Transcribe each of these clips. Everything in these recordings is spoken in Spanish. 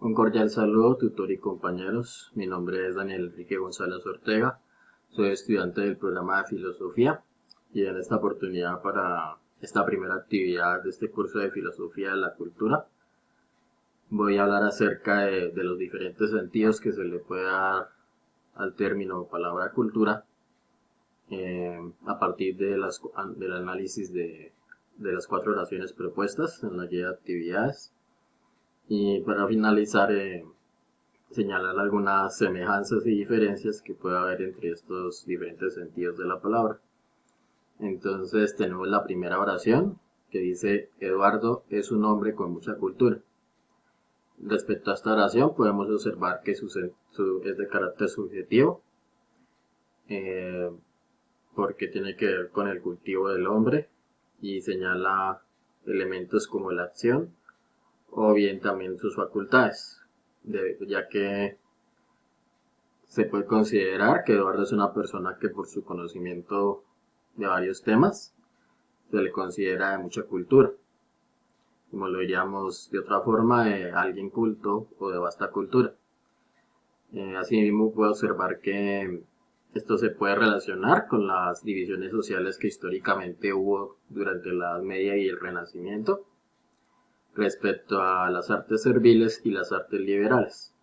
Un cordial saludo, tutor y compañeros. Mi nombre es Daniel Enrique González Ortega. Soy estudiante del programa de Filosofía y en esta oportunidad para esta primera actividad de este curso de Filosofía de la Cultura voy a hablar acerca de los diferentes sentidos que se le puede dar al término o palabra cultura a partir del análisis de las cuatro oraciones propuestas en la guía de actividades. Y para finalizar, señalar algunas semejanzas y diferencias que puede haber entre estos diferentes sentidos de la palabra. Entonces tenemos la primera oración que dice: Eduardo es un hombre con mucha cultura. Respecto a esta oración podemos observar que es de carácter subjetivo, eh, porque tiene que ver con el cultivo del hombre y señala elementos como la acción o bien también sus facultades, ya que se puede considerar que Eduardo es una persona que por su conocimiento de varios temas se le considera de mucha cultura, como lo diríamos de otra forma, alguien culto o de vasta cultura. Asimismo puede observar que esto se puede relacionar con las divisiones sociales que históricamente hubo durante la Edad Media y el Renacimiento respecto a las artes serviles y las artes liberales,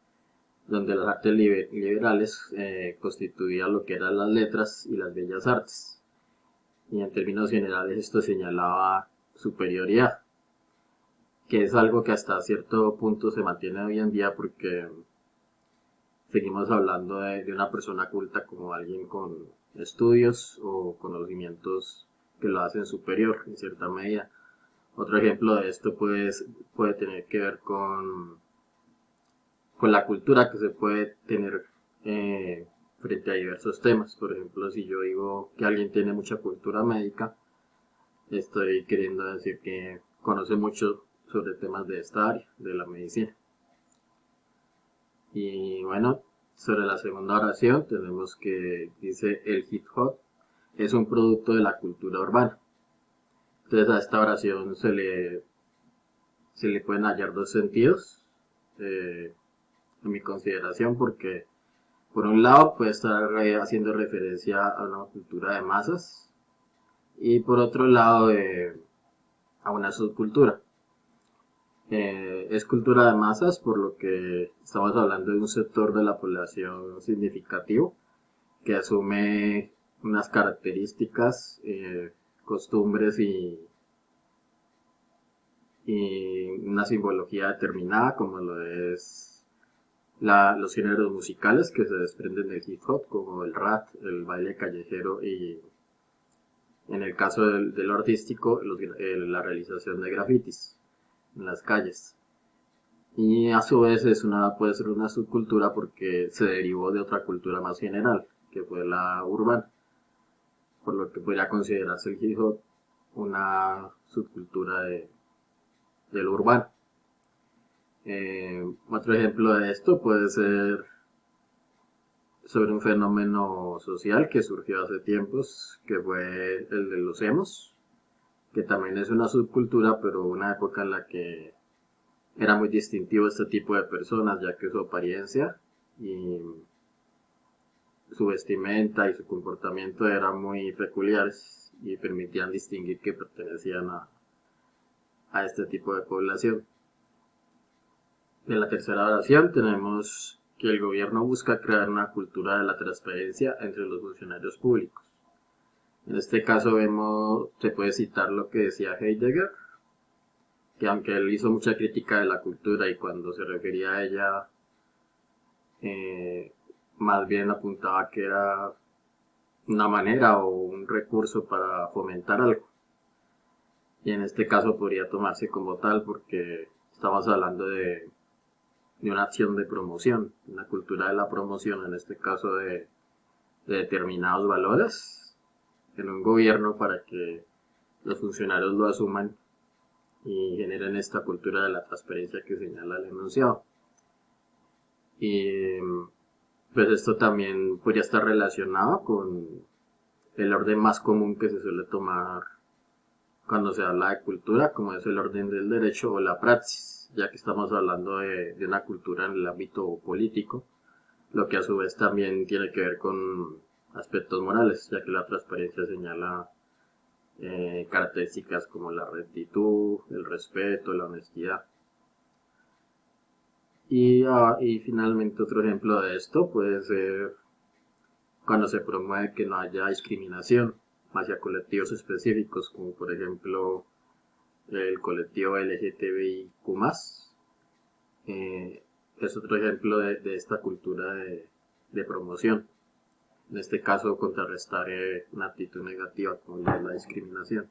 donde las artes liberales constituían lo que eran las letras y las bellas artes. Y en términos generales esto señalaba superioridad, que es algo que hasta cierto punto se mantiene hoy en día porque seguimos hablando de una persona culta como alguien con estudios o conocimientos que lo hacen superior en cierta medida. Otro ejemplo de esto puede tener que ver con la cultura que se puede tener frente a diversos temas. Por ejemplo, si yo digo que alguien tiene mucha cultura médica, estoy queriendo decir que conoce mucho sobre temas de esta área, de la medicina. Y bueno, sobre la segunda oración tenemos que dice: el hip hop es un producto de la cultura urbana. Entonces a esta oración se le pueden hallar dos sentidos en mi consideración, porque por un lado puede estar haciendo referencia a una cultura de masas y por otro lado a una subcultura. Es cultura de masas por lo que estamos hablando de un sector de la población significativo que asume unas características, costumbres y una simbología determinada, como lo es los géneros musicales que se desprenden del hip hop, como el rap, el baile callejero y en el caso de lo artístico, la realización de grafitis en las calles. Y a su vez puede ser una subcultura porque se derivó de otra cultura más general, que fue la urbana, por lo que podría considerarse el hip hop una subcultura de lo urbano. Otro ejemplo de esto puede ser sobre un fenómeno social que surgió hace tiempos, que fue el de los emos, que también es una subcultura, pero una época en la que era muy distintivo este tipo de personas, ya que su apariencia y su vestimenta y su comportamiento eran muy peculiares y permitían distinguir que pertenecían a este tipo de población. En la tercera oración tenemos que el gobierno busca crear una cultura de la transparencia entre los funcionarios públicos. En este caso se puede citar lo que decía Heidegger, que aunque él hizo mucha crítica de la cultura y cuando se refería a ella, eh, más bien apuntaba que era una manera o un recurso para fomentar algo. Y en este caso podría tomarse como tal porque estamos hablando de una acción de promoción, una cultura de la promoción, en este caso de determinados valores en un gobierno para que los funcionarios lo asuman y generen esta cultura de la transparencia que señala el enunciado. Y pues esto también podría estar relacionado con el orden más común que se suele tomar cuando se habla de cultura, como es el orden del derecho o la praxis. ya que estamos hablando de una cultura en el ámbito político, lo que a su vez también tiene que ver con aspectos morales, ya que la transparencia señala características como la rectitud, el respeto, la honestidad. Y finalmente otro ejemplo de esto puede ser cuando se promueve que no haya discriminación hacia colectivos específicos, como por ejemplo el colectivo LGTBIQ+. Eh, es otro ejemplo de esta cultura de promoción. En este caso, contrarrestar una actitud negativa como la discriminación.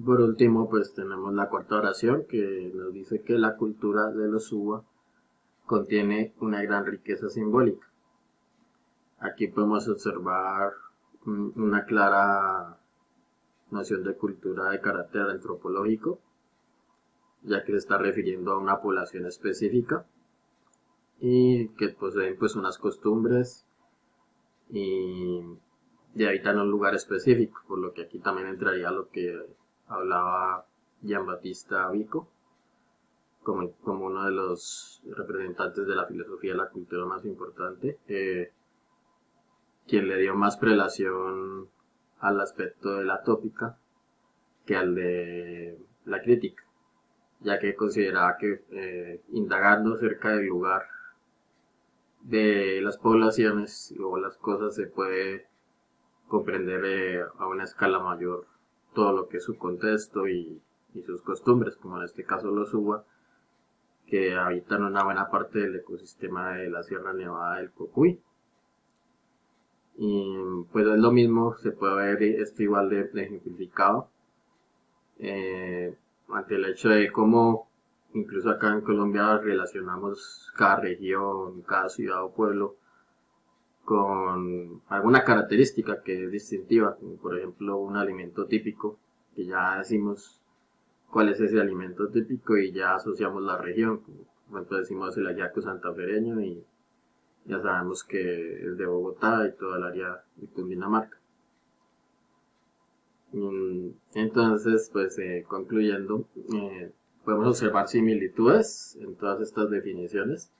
Por último, pues tenemos la cuarta oración que nos dice que la cultura de los Uwa contiene una gran riqueza simbólica. Aquí podemos observar una clara noción de cultura de carácter antropológico, ya que se está refiriendo a una población específica y que poseen pues unas costumbres y habitan un lugar específico, por lo que aquí también entraría lo que hablaba Giambattista Vico como uno de los representantes de la filosofía de la cultura más importante, quien le dio más prelación al aspecto de la tópica que al de la crítica, ya que consideraba que indagando cerca del lugar de las poblaciones o las cosas se puede comprender a una escala mayor todo lo que es su contexto y sus costumbres, como en este caso los Uwa, que habitan una buena parte del ecosistema de la Sierra Nevada del Cocuy. Y pues es lo mismo, se puede ver esto igual de ejemplificado ante el hecho de cómo incluso acá en Colombia relacionamos cada región, cada ciudad o pueblo con alguna característica que es distintiva, como por ejemplo un alimento típico, que ya decimos cuál es ese alimento típico y ya asociamos la región, como por ejemplo decimos el hallaco santafereño y ya sabemos que es de Bogotá y toda el área de Cundinamarca. Entonces, pues concluyendo, podemos observar similitudes en todas estas definiciones,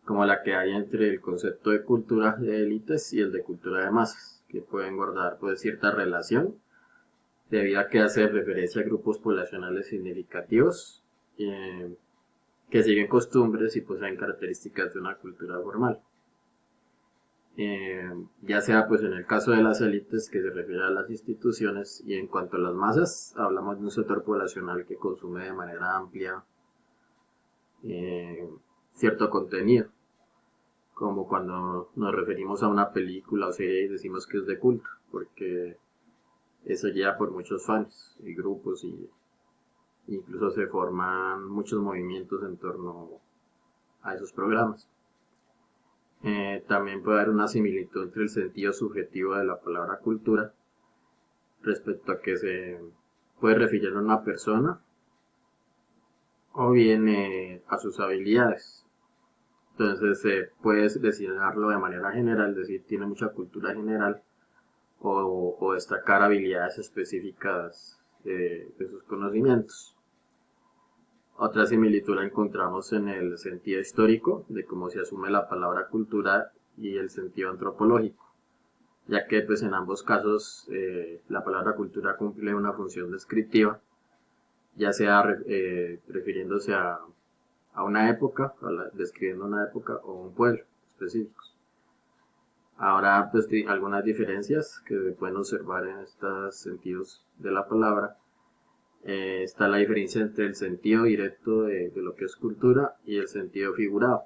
como la que hay entre el concepto de cultura de élites y el de cultura de masas, que pueden guardar pues cierta relación, debido a que hace referencia a grupos poblacionales significativos que siguen costumbres y poseen características de una cultura formal. Ya sea pues en el caso de las élites, que se refiere a las instituciones, y en cuanto a las masas hablamos de un sector poblacional que consume de manera amplia cierto contenido, como cuando nos referimos a una película o serie y decimos que es de culto, porque eso lleva por muchos fans y grupos y incluso se forman muchos movimientos en torno a esos programas. También puede haber una similitud entre el sentido subjetivo de la palabra cultura respecto a que se puede referir a una persona o bien a sus habilidades. Entonces se puede designarlo de manera general, es decir, tiene mucha cultura general, o destacar habilidades específicas de sus conocimientos. Otra similitud la encontramos en el sentido histórico, de cómo se asume la palabra cultura, y el sentido antropológico, ya que pues en ambos casos la palabra cultura cumple una función descriptiva, ya sea refiriéndose a una época, describiendo una época o un pueblo específicos. Ahora pues algunas diferencias que se pueden observar en estos sentidos de la palabra. Está la diferencia entre el sentido directo de lo que es cultura y el sentido figurado.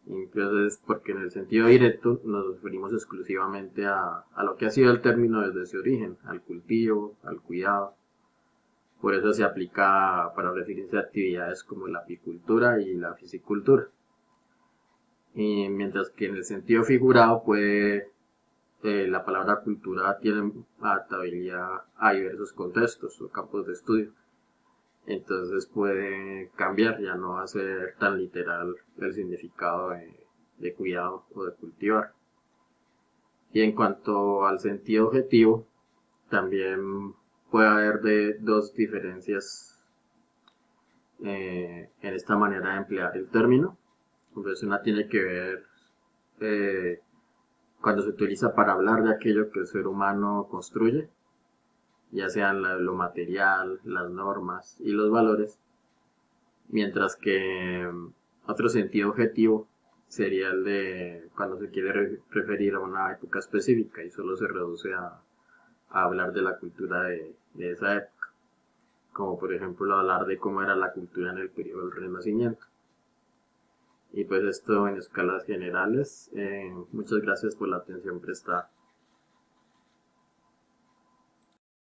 Entonces, porque en el sentido directo nos referimos exclusivamente a lo que ha sido el término desde su origen, al cultivo, al cuidado. Por eso se aplica para referirse a actividades como la apicultura y la piscicultura. Y mientras que en el sentido figurado la palabra cultura tiene adaptabilidad a diversos contextos o campos de estudio. Entonces puede cambiar, ya no va a ser tan literal el significado de cuidado o de cultivar. Y en cuanto al sentido objetivo, también puede haber dos diferencias en esta manera de emplear el término. Entonces una tiene que ver eh, cuando se utiliza para hablar de aquello que el ser humano construye, ya sean lo material, las normas y los valores, mientras que otro sentido objetivo sería el de cuando se quiere referir a una época específica y solo se reduce a hablar de la cultura de esa época, como por ejemplo hablar de cómo era la cultura en el periodo del Renacimiento. Y pues esto en escalas generales. Muchas gracias por la atención prestada.